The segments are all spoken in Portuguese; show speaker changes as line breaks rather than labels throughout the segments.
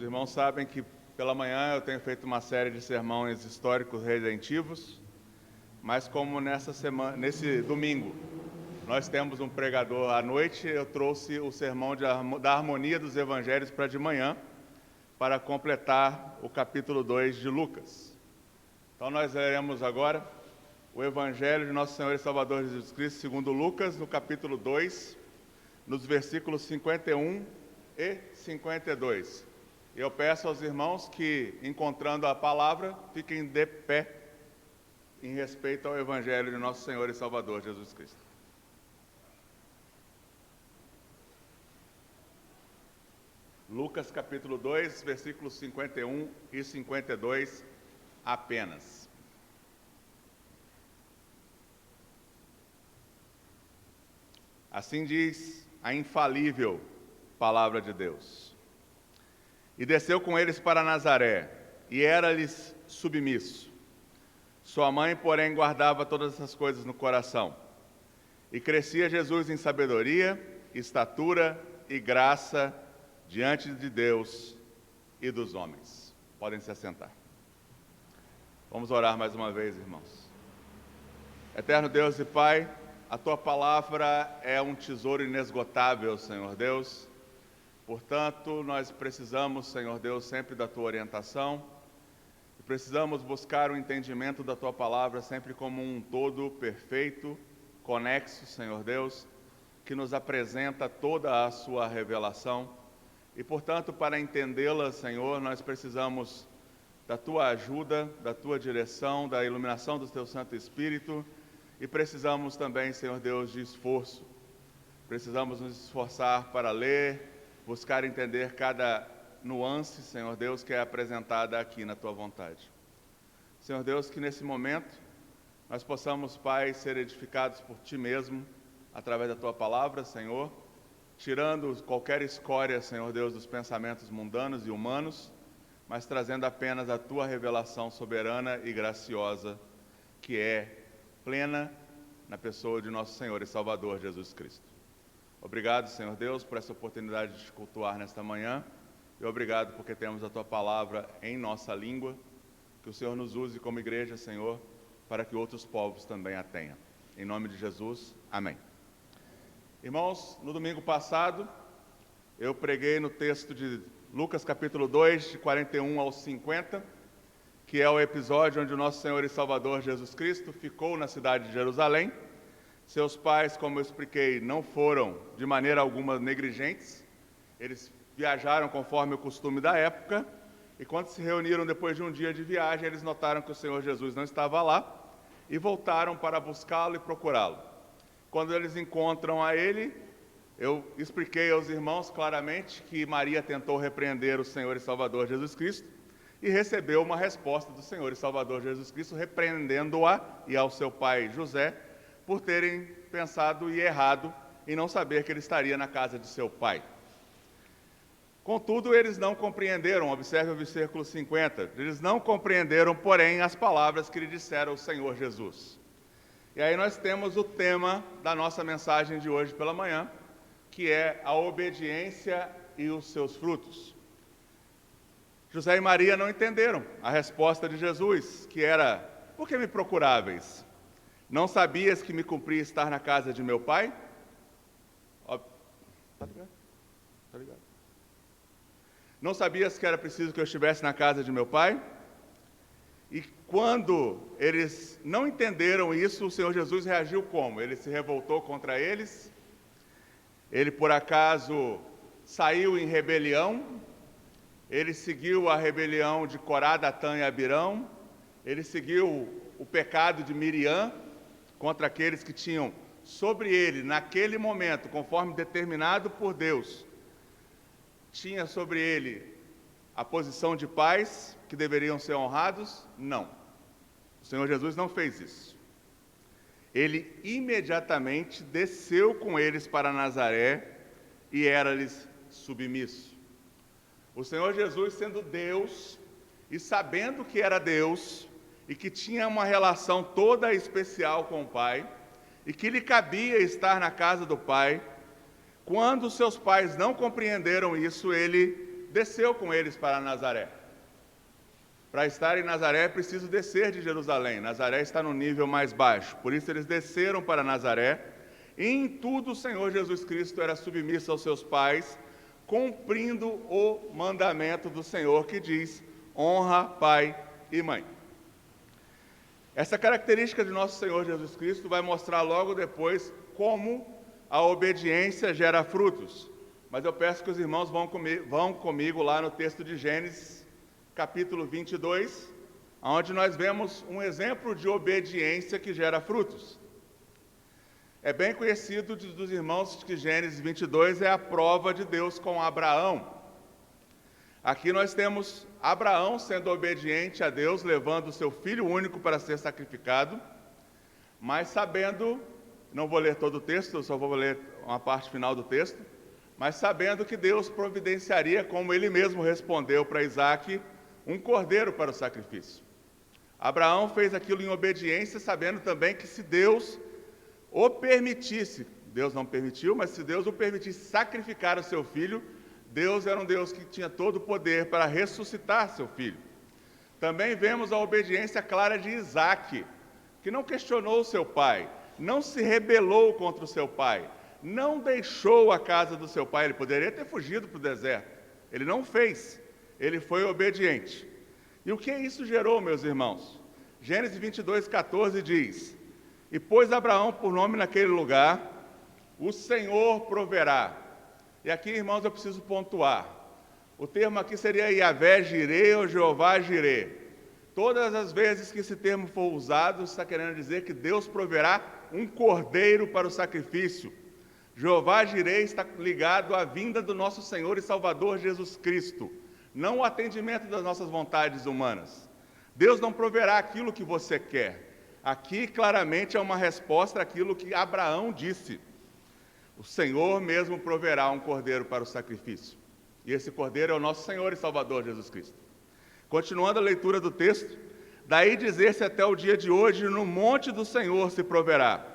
irmãos sabem que pela manhã eu tenho feito uma série de sermões históricos redentivos, mas como nesse domingo nós temos um pregador à noite, eu trouxe o sermão da harmonia dos evangelhos para de manhã, para completar o capítulo 2 de Lucas. Então nós leremos agora o Evangelho de Nosso Senhor e Salvador Jesus Cristo, segundo Lucas, no capítulo 2, nos versículos 51 e 52. E eu peço aos irmãos que, encontrando a palavra, fiquem de pé em respeito ao Evangelho de Nosso Senhor e Salvador Jesus Cristo. Lucas capítulo 2, versículos 51 e 52 apenas. Assim diz a infalível palavra de Deus. E desceu com eles para Nazaré, e era-lhes submisso. Sua mãe, porém, guardava todas essas coisas no coração. E crescia Jesus em sabedoria, estatura e graça diante de Deus e dos homens. Podem se assentar. Vamos orar mais uma vez, irmãos. Eterno Deus e Pai, a Tua palavra é um tesouro inesgotável, Senhor Deus. Portanto, nós precisamos, Senhor Deus, sempre da Tua orientação. E precisamos buscar o entendimento da Tua palavra sempre como um todo perfeito, conexo, Senhor Deus, que nos apresenta toda a Sua revelação. E, portanto, para entendê-la, Senhor, nós precisamos da Tua ajuda, da Tua direção, da iluminação do Teu Santo Espírito. E precisamos também, Senhor Deus, de esforço. Precisamos nos esforçar para ler, buscar entender cada nuance, Senhor Deus, que é apresentada aqui na Tua vontade. Senhor Deus, que nesse momento nós possamos, Pai, ser edificados por Ti mesmo, através da Tua palavra, Senhor, tirando qualquer escória, Senhor Deus, dos pensamentos mundanos e humanos, mas trazendo apenas a Tua revelação soberana e graciosa, que é plena na pessoa de nosso Senhor e Salvador Jesus Cristo. Obrigado, Senhor Deus, por essa oportunidade de te cultuar nesta manhã, e obrigado porque temos a Tua palavra em nossa língua, que o Senhor nos use como igreja, Senhor, para que outros povos também a tenham. Em nome de Jesus, amém. Irmãos, no domingo passado, eu preguei no texto de Lucas capítulo 2, de 41 ao 50, que é o episódio onde o nosso Senhor e Salvador Jesus Cristo ficou na cidade de Jerusalém. Seus pais, como eu expliquei, não foram de maneira alguma negligentes. Eles viajaram conforme o costume da época, e quando se reuniram depois de um dia de viagem, eles notaram que o Senhor Jesus não estava lá e voltaram para buscá-lo e procurá-lo. Quando eles encontram a ele, eu expliquei aos irmãos claramente que Maria tentou repreender o Senhor e Salvador Jesus Cristo e recebeu uma resposta do Senhor e Salvador Jesus Cristo, repreendendo-a e ao seu pai José, por terem pensado e errado em não saber que ele estaria na casa de seu pai. Contudo, eles não compreenderam, observe o versículo 50, eles não compreenderam, porém, as palavras que lhe disseram o Senhor Jesus. E aí nós temos o tema da nossa mensagem de hoje pela manhã, que é a obediência e os seus frutos. José e Maria não entenderam a resposta de Jesus, que era: por que me procuráveis? Não sabias que me cumpria estar na casa de meu pai? Tá ligado? Tá ligado? Não sabias que era preciso que eu estivesse na casa de meu pai? E quando eles não entenderam isso, o Senhor Jesus reagiu como? Ele se revoltou contra eles? Ele, por acaso, saiu em rebelião? Ele seguiu a rebelião de Corá, Datã e Abirão? Ele seguiu o pecado de Miriam contra aqueles que tinham sobre ele, naquele momento, conforme determinado por Deus, tinha sobre ele a posição de pais que deveriam ser honrados? Não. O Senhor Jesus não fez isso. Ele imediatamente desceu com eles para Nazaré e era-lhes submisso. O Senhor Jesus, sendo Deus e sabendo que era Deus e que tinha uma relação toda especial com o Pai e que lhe cabia estar na casa do Pai, quando seus pais não compreenderam isso, ele desceu com eles para Nazaré. Para estar em Nazaré é preciso descer de Jerusalém. Nazaré está no nível mais baixo. Por isso eles desceram para Nazaré. E em tudo o Senhor Jesus Cristo era submisso aos seus pais, cumprindo o mandamento do Senhor que diz: honra pai e mãe. Essa característica de nosso Senhor Jesus Cristo vai mostrar logo depois como a obediência gera frutos. Mas eu peço que os irmãos vão comigo lá no texto de Gênesis, capítulo 22, onde nós vemos um exemplo de obediência que gera frutos. É bem conhecido dos irmãos que Gênesis 22 é a prova de Deus com Abraão. Aqui nós temos Abraão sendo obediente a Deus, levando o seu filho único para ser sacrificado, mas sabendo, não vou ler todo o texto, eu só vou ler uma parte final do texto, mas sabendo que Deus providenciaria, como ele mesmo respondeu para Isaque, um cordeiro para o sacrifício. Abraão fez aquilo em obediência, sabendo também que se Deus o permitisse, Deus não permitiu, mas se Deus o permitisse sacrificar o seu filho, Deus era um Deus que tinha todo o poder para ressuscitar seu filho. Também vemos a obediência clara de Isaque, que não questionou seu pai, não se rebelou contra o seu pai, não deixou a casa do seu pai. Ele poderia ter fugido para o deserto, ele não fez, ele foi obediente. E o que isso gerou, meus irmãos? Gênesis 22, 14 diz: e pôs Abraão por nome naquele lugar, o Senhor proverá. E aqui, irmãos, eu preciso pontuar. O termo aqui seria Yahvé Jireh ou Jeová Jireh. Todas as vezes que esse termo for usado, está querendo dizer que Deus proverá um cordeiro para o sacrifício. Jeová Jireh está ligado à vinda do nosso Senhor e Salvador Jesus Cristo, não o atendimento das nossas vontades humanas. Deus não proverá aquilo que você quer. Aqui, claramente, é uma resposta àquilo que Abraão disse. O Senhor mesmo proverá um cordeiro para o sacrifício. E esse cordeiro é o nosso Senhor e Salvador Jesus Cristo. Continuando a leitura do texto, daí dizer-se até o dia de hoje, no monte do Senhor se proverá.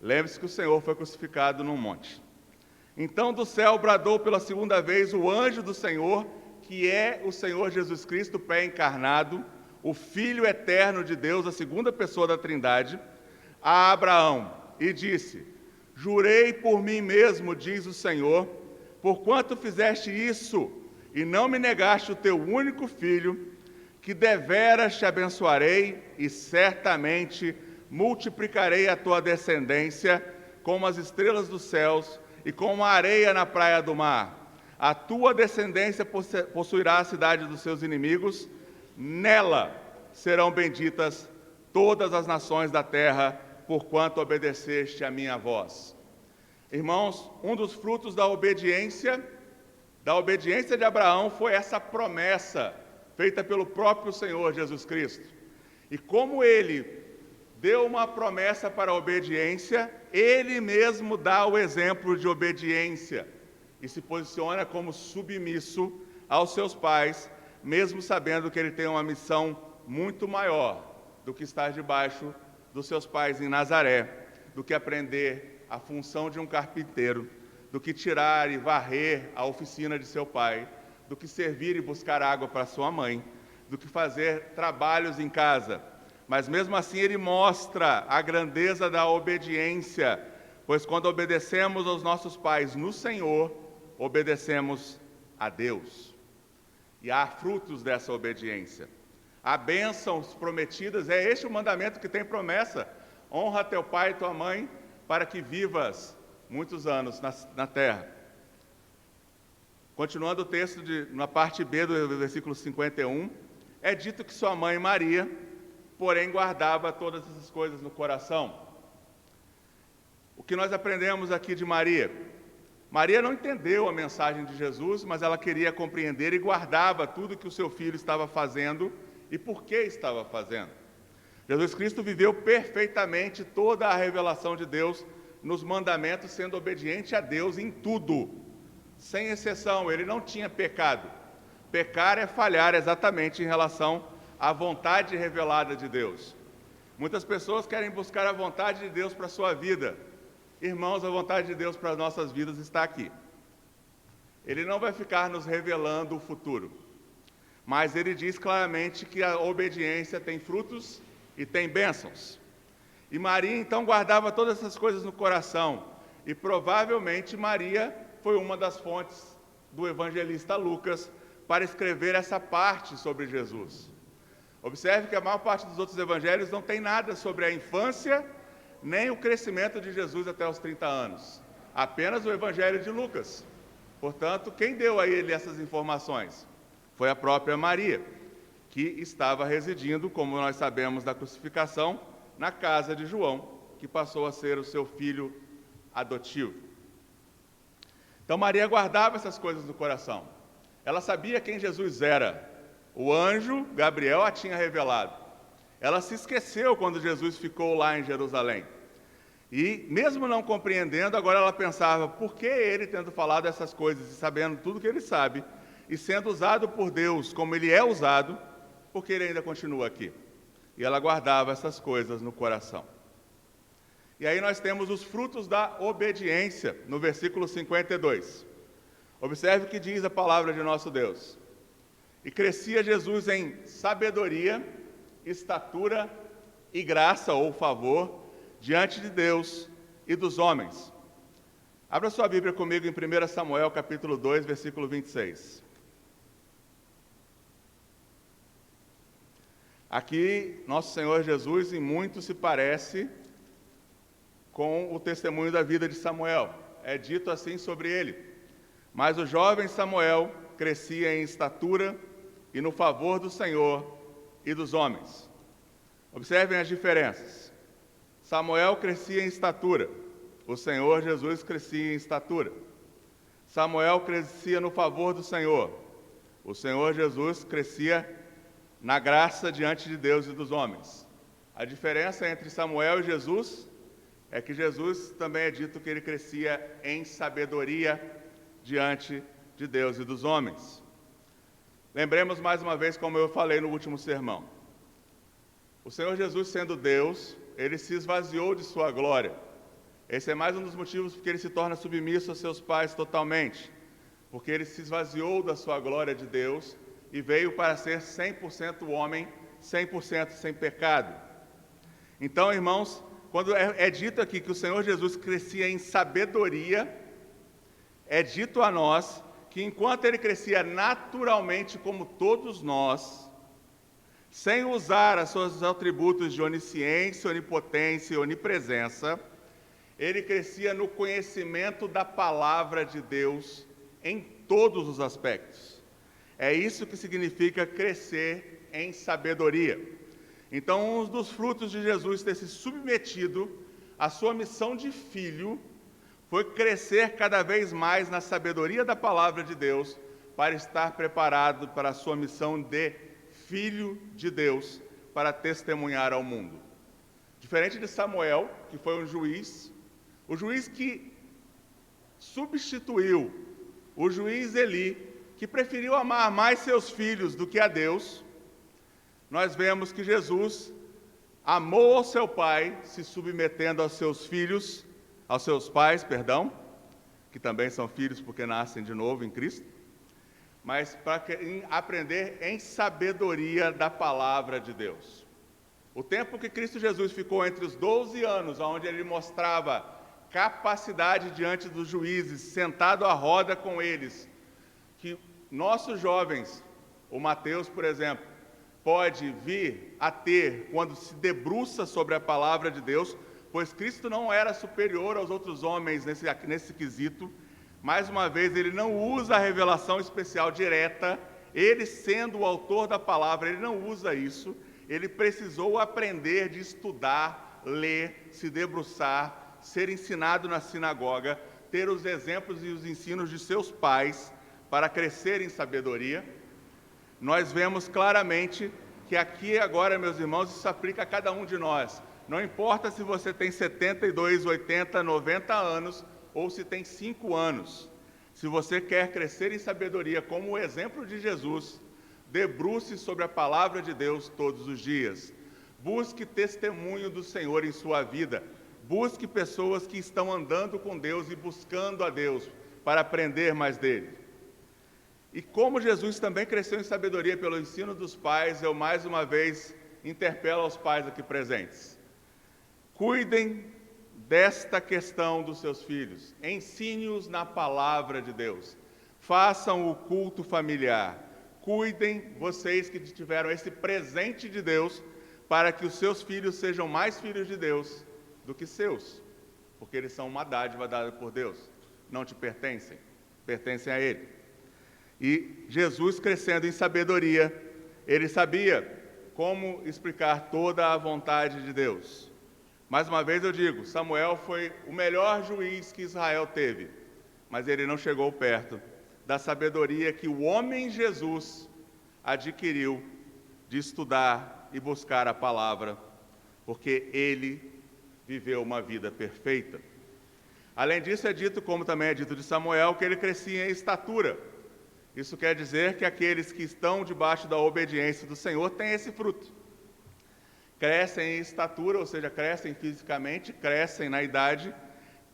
Lembre-se que o Senhor foi crucificado num monte. Então do céu bradou pela segunda vez o anjo do Senhor, que é o Senhor Jesus Cristo pré-encarnado, o Filho eterno de Deus, a segunda pessoa da Trindade, a Abraão, e disse: jurei por mim mesmo, diz o Senhor, porquanto fizeste isso e não me negaste o teu único filho, que deveras te abençoarei e certamente multiplicarei a tua descendência como as estrelas dos céus e como a areia na praia do mar. A tua descendência possuirá a cidade dos seus inimigos, nela serão benditas todas as nações da terra, porquanto obedeceste a minha voz. Irmãos, um dos frutos da obediência de Abraão foi essa promessa feita pelo próprio Senhor Jesus Cristo. E como ele deu uma promessa para a obediência, ele mesmo dá o exemplo de obediência e se posiciona como submisso aos seus pais, mesmo sabendo que ele tem uma missão muito maior do que estar debaixo dos seus pais em Nazaré, do que aprender a função de um carpinteiro, do que tirar e varrer a oficina de seu pai, do que servir e buscar água para sua mãe, do que fazer trabalhos em casa. Mas mesmo assim ele mostra a grandeza da obediência, pois quando obedecemos aos nossos pais no Senhor, obedecemos a Deus. E há frutos dessa obediência. Há bênçãos prometidas, é este o mandamento que tem promessa: honra teu pai e tua mãe, para que vivas muitos anos na terra. Continuando o texto, na parte B do versículo 51, é dito que sua mãe Maria, porém, guardava todas essas coisas no coração. O que nós aprendemos aqui de Maria? Maria não entendeu a mensagem de Jesus, mas ela queria compreender e guardava tudo que o seu filho estava fazendo e por que estava fazendo. Jesus Cristo viveu perfeitamente toda a revelação de Deus nos mandamentos, sendo obediente a Deus em tudo, sem exceção. Ele não tinha pecado. Pecar é falhar exatamente em relação à vontade revelada de Deus. Muitas pessoas querem buscar a vontade de Deus para a sua vida. Irmãos, a vontade de Deus para as nossas vidas está aqui. ele não vai ficar nos revelando o futuro, mas ele diz claramente que a obediência tem frutos e tem bênçãos. E Maria então guardava todas essas coisas no coração, e provavelmente Maria foi uma das fontes do evangelista Lucas para escrever essa parte sobre Jesus. Observe que a maior parte dos outros evangelhos não tem nada sobre a infância, nem o crescimento de Jesus até os 30 anos. Apenas o evangelho de Lucas. Portanto, quem deu a ele essas informações? Foi a própria Maria, que estava residindo, como nós sabemos da crucificação, na casa de João, que passou a ser o seu filho adotivo. Então Maria guardava essas coisas no coração. Ela sabia quem Jesus era. O anjo Gabriel a tinha revelado. Ela se esqueceu quando Jesus ficou lá em Jerusalém. E, mesmo não compreendendo, agora ela pensava, por que ele, tendo falado essas coisas e sabendo tudo que ele sabe, e sendo usado por Deus como ele é usado, por que ele ainda continua aqui? E ela guardava essas coisas no coração. E aí nós temos os frutos da obediência, no versículo 52. Observe o que diz a palavra de nosso Deus. E crescia Jesus em sabedoria, estatura e graça ou favor diante de Deus e dos homens. Abra sua Bíblia comigo em 1 Samuel, capítulo 2, versículo 26. Aqui, nosso Senhor Jesus, em muito se parece com o testemunho da vida de Samuel. É dito assim sobre ele. Mas o jovem Samuel crescia em estatura e no favor do Senhor e dos homens. Observem as diferenças. Samuel crescia em estatura, o Senhor Jesus crescia em estatura. Samuel crescia no favor do Senhor, o Senhor Jesus crescia na graça diante de Deus e dos homens. A diferença entre Samuel e Jesus é que Jesus também é dito que ele crescia em sabedoria diante de Deus e dos homens. Lembremos mais uma vez, como eu falei no último sermão. O Senhor Jesus, sendo Deus, ele se esvaziou de sua glória. Esse é mais um dos motivos porque ele se torna submisso a seus pais totalmente. Porque ele se esvaziou da sua glória de Deus e veio para ser 100% homem, 100% sem pecado. Então, irmãos, quando é dito aqui que o Senhor Jesus crescia em sabedoria, é dito a nós que enquanto ele crescia naturalmente como todos nós, sem usar os seus atributos de onisciência, onipotência e onipresença, ele crescia no conhecimento da palavra de Deus em todos os aspectos. É isso que significa crescer em sabedoria. Então, um dos frutos de Jesus ter se submetido à sua missão de filho foi crescer cada vez mais na sabedoria da palavra de Deus para estar preparado para a sua missão de filho de Deus para testemunhar ao mundo. Diferente de Samuel, que foi um juiz, o juiz que substituiu o juiz Eli, que preferiu amar mais seus filhos do que a Deus, nós vemos que Jesus amou ao seu pai, se submetendo aos seus filhos, aos seus pais, que também são filhos porque nascem de novo em Cristo, mas para aprender em sabedoria da palavra de Deus. O tempo que Cristo Jesus ficou entre os 12 anos, onde ele mostrava capacidade diante dos juízes, sentado à roda com eles, que nossos jovens, o Mateus, por exemplo, pode vir a ter quando se debruça sobre a palavra de Deus, pois Cristo não era superior aos outros homens nesse quesito. Mais uma vez, ele não usa a revelação especial direta, ele sendo o autor da palavra, ele não usa isso, ele precisou aprender de estudar, ler, se debruçar, ser ensinado na sinagoga, ter os exemplos e os ensinos de seus pais para crescer em sabedoria. Nós vemos claramente que aqui agora, meus irmãos, isso se aplica a cada um de nós. Não importa se você tem 72, 80, 90 anos, ou se tem 5 anos. Se você quer crescer em sabedoria como o exemplo de Jesus, debruce sobre a palavra de Deus todos os dias. Busque testemunho do Senhor em sua vida. Busque pessoas que estão andando com Deus e buscando a Deus para aprender mais dele. E como Jesus também cresceu em sabedoria pelo ensino dos pais, eu mais uma vez interpelo aos pais aqui presentes. Cuidem desta questão dos seus filhos, ensine-os na palavra de Deus, façam o culto familiar, cuidem vocês que tiveram esse presente de Deus, para que os seus filhos sejam mais filhos de Deus do que seus, porque eles são uma dádiva dada por Deus, não te pertencem, pertencem a Ele. E Jesus, crescendo em sabedoria, ele sabia como explicar toda a vontade de Deus. Mais uma vez eu digo, Samuel foi o melhor juiz que Israel teve, mas ele não chegou perto da sabedoria que o homem Jesus adquiriu de estudar e buscar a palavra, porque ele viveu uma vida perfeita. Além disso, é dito, como também é dito de Samuel, que ele crescia em estatura. Isso quer dizer que aqueles que estão debaixo da obediência do Senhor têm esse fruto. Crescem em estatura, ou seja, crescem fisicamente, crescem na idade,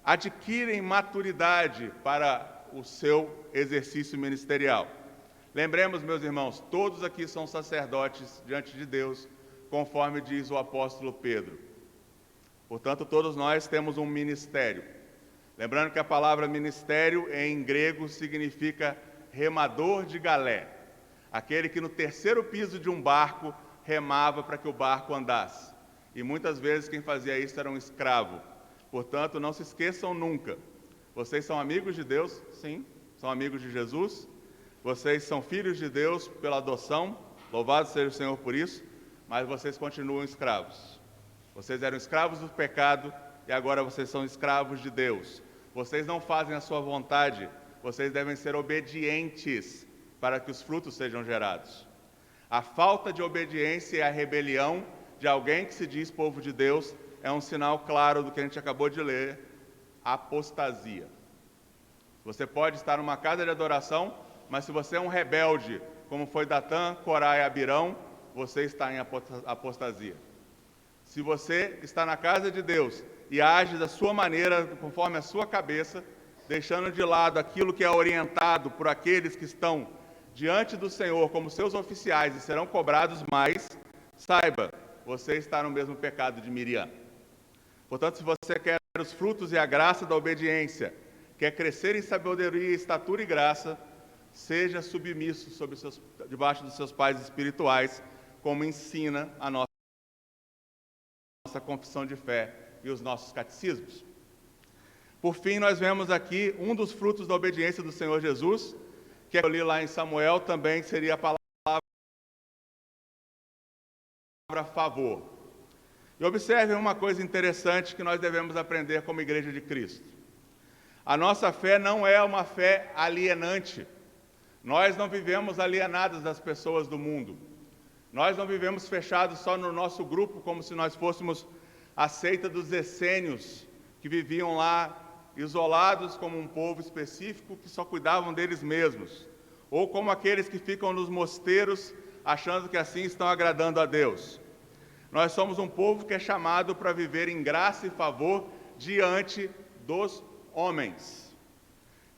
adquirem maturidade para o seu exercício ministerial. Lembremos, meus irmãos, todos aqui são sacerdotes diante de Deus, conforme diz o apóstolo Pedro. Portanto, todos nós temos um ministério. Lembrando que a palavra ministério em grego significa remador de galé, aquele que no terceiro piso de um barco remava para que o barco andasse. E muitas vezes quem fazia isso era um escravo. Portanto, não se esqueçam nunca. Vocês são amigos de Deus? Sim. São amigos de Jesus? Vocês são filhos de Deus pela adoção? Louvado seja o Senhor por isso. Mas vocês continuam escravos. Vocês eram escravos do pecado e agora vocês são escravos de Deus. Vocês não fazem a sua vontade. Vocês devem ser obedientes para que os frutos sejam gerados. A falta de obediência e a rebelião de alguém que se diz povo de Deus é um sinal claro do que a gente acabou de ler, apostasia. Você pode estar numa casa de adoração, mas se você é um rebelde, como foi Datã, Corá e Abirão, você está em apostasia. Se você está na casa de Deus e age da sua maneira, conforme a sua cabeça, deixando de lado aquilo que é orientado por aqueles que estão diante do Senhor como seus oficiais e serão cobrados mais, saiba, você está no mesmo pecado de Miriam. Portanto, se você quer os frutos e a graça da obediência, quer crescer em sabedoria, estatura e graça, seja submisso debaixo dos seus pais espirituais, como ensina a nossa confissão de fé e os nossos catecismos. Por fim, nós vemos aqui um dos frutos da obediência do Senhor Jesus, que eu li lá em Samuel, também seria a palavra favor. E observem uma coisa interessante que nós devemos aprender como Igreja de Cristo. A nossa fé não é uma fé alienante. Nós não vivemos alienados das pessoas do mundo. Nós não vivemos fechados só no nosso grupo, como se nós fôssemos a seita dos essênios, que viviam lá isolados como um povo específico que só cuidavam deles mesmos, ou como aqueles que ficam nos mosteiros achando que assim estão agradando a Deus. Nós somos um povo que é chamado para viver em graça e favor diante dos homens.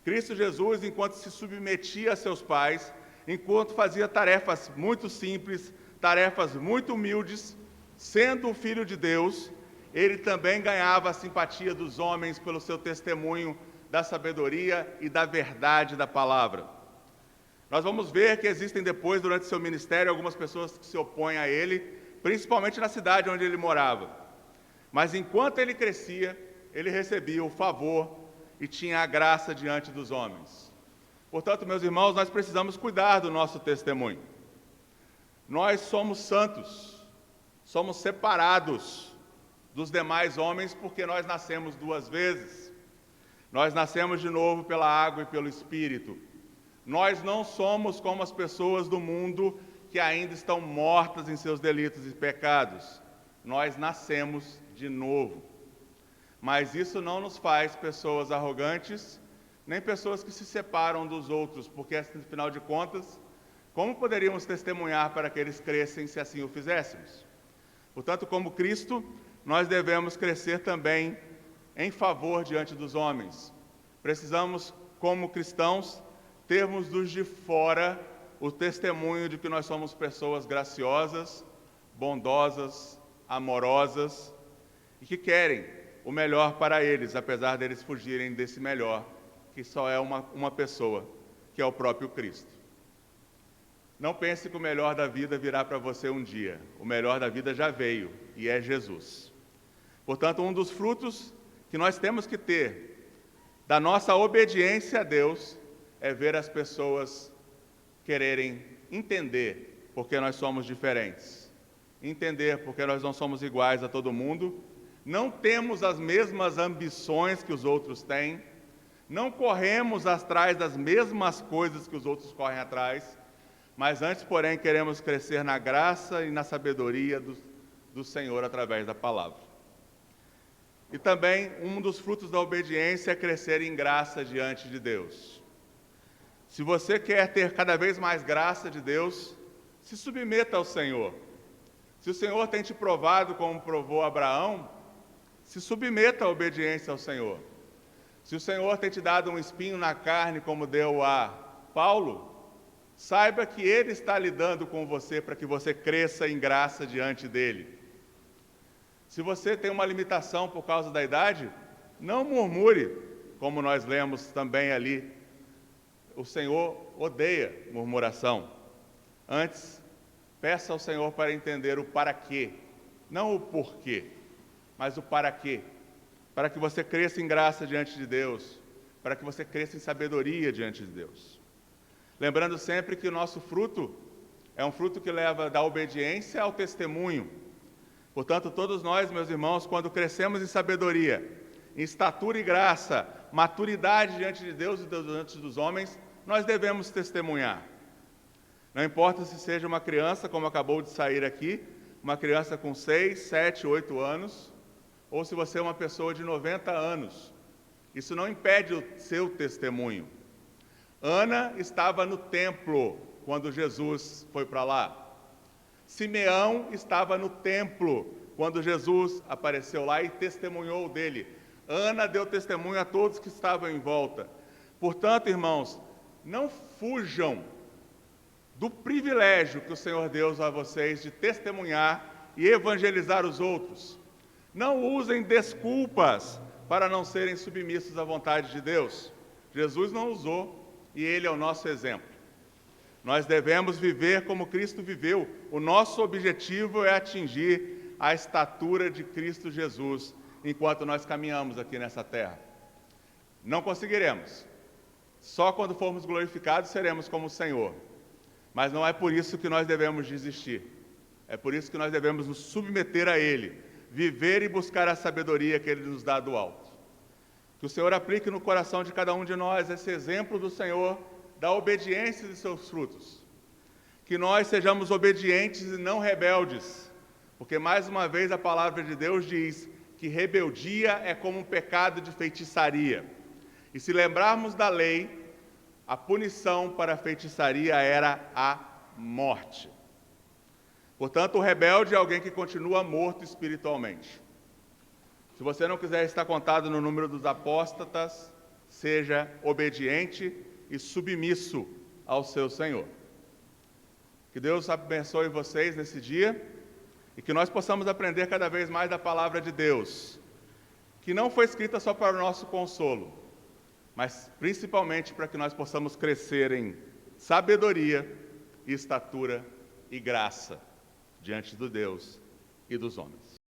Cristo Jesus, enquanto se submetia a seus pais, enquanto fazia tarefas muito simples, tarefas muito humildes, sendo um filho de Deus, ele também ganhava a simpatia dos homens pelo seu testemunho da sabedoria e da verdade da palavra. Nós vamos ver que existem depois, durante seu ministério, algumas pessoas que se opõem a ele, principalmente na cidade onde ele morava. Mas enquanto ele crescia, ele recebia o favor e tinha a graça diante dos homens. Portanto, meus irmãos, nós precisamos cuidar do nosso testemunho. Nós somos santos, somos separados dos demais homens porque nós nascemos duas vezes. Nós nascemos de novo pela água e pelo Espírito. Nós não somos como as pessoas do mundo que ainda estão mortas em seus delitos e pecados. Nós nascemos de novo. Mas isso não nos faz pessoas arrogantes, nem pessoas que se separam dos outros, porque, afinal de contas, como poderíamos testemunhar para que eles crescem se assim o fizéssemos? Portanto, como Cristo, nós devemos crescer também em favor diante dos homens. Precisamos, como cristãos, termos dos de fora o testemunho de que nós somos pessoas graciosas, bondosas, amorosas e que querem o melhor para eles, apesar deles fugirem desse melhor, que só é uma pessoa, que é o próprio Cristo. Não pense que o melhor da vida virá para você um dia. O melhor da vida já veio, e é Jesus. Portanto, um dos frutos que nós temos que ter da nossa obediência a Deus é ver as pessoas quererem entender porque nós somos diferentes. Entender porque nós não somos iguais a todo mundo, não temos as mesmas ambições que os outros têm, não corremos atrás das mesmas coisas que os outros correm atrás, mas antes, porém, queremos crescer na graça e na sabedoria do Senhor através da palavra. E também, um dos frutos da obediência é crescer em graça diante de Deus. Se você quer ter cada vez mais graça de Deus, se submeta ao Senhor. Se o Senhor tem te provado como provou Abraão, se submeta à obediência ao Senhor. Se o Senhor tem te dado um espinho na carne como deu a Paulo, saiba que Ele está lidando com você para que você cresça em graça diante dEle. Se você tem uma limitação por causa da idade, não murmure, como nós lemos também ali. O Senhor odeia murmuração. Antes, peça ao Senhor para entender o para quê, não o porquê, mas o para quê. Para que você cresça em graça diante de Deus, para que você cresça em sabedoria diante de Deus. Lembrando sempre que o nosso fruto é um fruto que leva da obediência ao testemunho. Portanto, todos nós, meus irmãos, quando crescemos em sabedoria, em estatura e graça, maturidade diante de Deus e diante dos homens, nós devemos testemunhar. Não importa se seja uma criança, como acabou de sair aqui, uma criança com 6, 7, 8 anos, ou se você é uma pessoa de 90 anos. Isso não impede o seu testemunho. Ana estava no templo quando Jesus foi para lá. Simeão estava no templo quando Jesus apareceu lá e testemunhou dele. Ana deu testemunho a todos que estavam em volta. Portanto, irmãos, não fujam do privilégio que o Senhor deu a vocês de testemunhar e evangelizar os outros. Não usem desculpas para não serem submissos à vontade de Deus. Jesus não usou e Ele é o nosso exemplo. Nós devemos viver como Cristo viveu. O nosso objetivo é atingir a estatura de Cristo Jesus enquanto nós caminhamos aqui nessa terra. Não conseguiremos. Só quando formos glorificados seremos como o Senhor. Mas não é por isso que nós devemos desistir. É por isso que nós devemos nos submeter a Ele, viver e buscar a sabedoria que Ele nos dá do alto. Que o Senhor aplique no coração de cada um de nós esse exemplo do Senhor, da obediência de seus frutos. Que nós sejamos obedientes e não rebeldes, porque mais uma vez a palavra de Deus diz que rebeldia é como um pecado de feitiçaria. E se lembrarmos da lei, a punição para a feitiçaria era a morte. Portanto, o rebelde é alguém que continua morto espiritualmente. Se você não quiser estar contado no número dos apóstatas, seja obediente e submisso ao seu Senhor. Que Deus abençoe vocês nesse dia e que nós possamos aprender cada vez mais da palavra de Deus, que não foi escrita só para o nosso consolo, mas principalmente para que nós possamos crescer em sabedoria, estatura e graça diante do Deus e dos homens.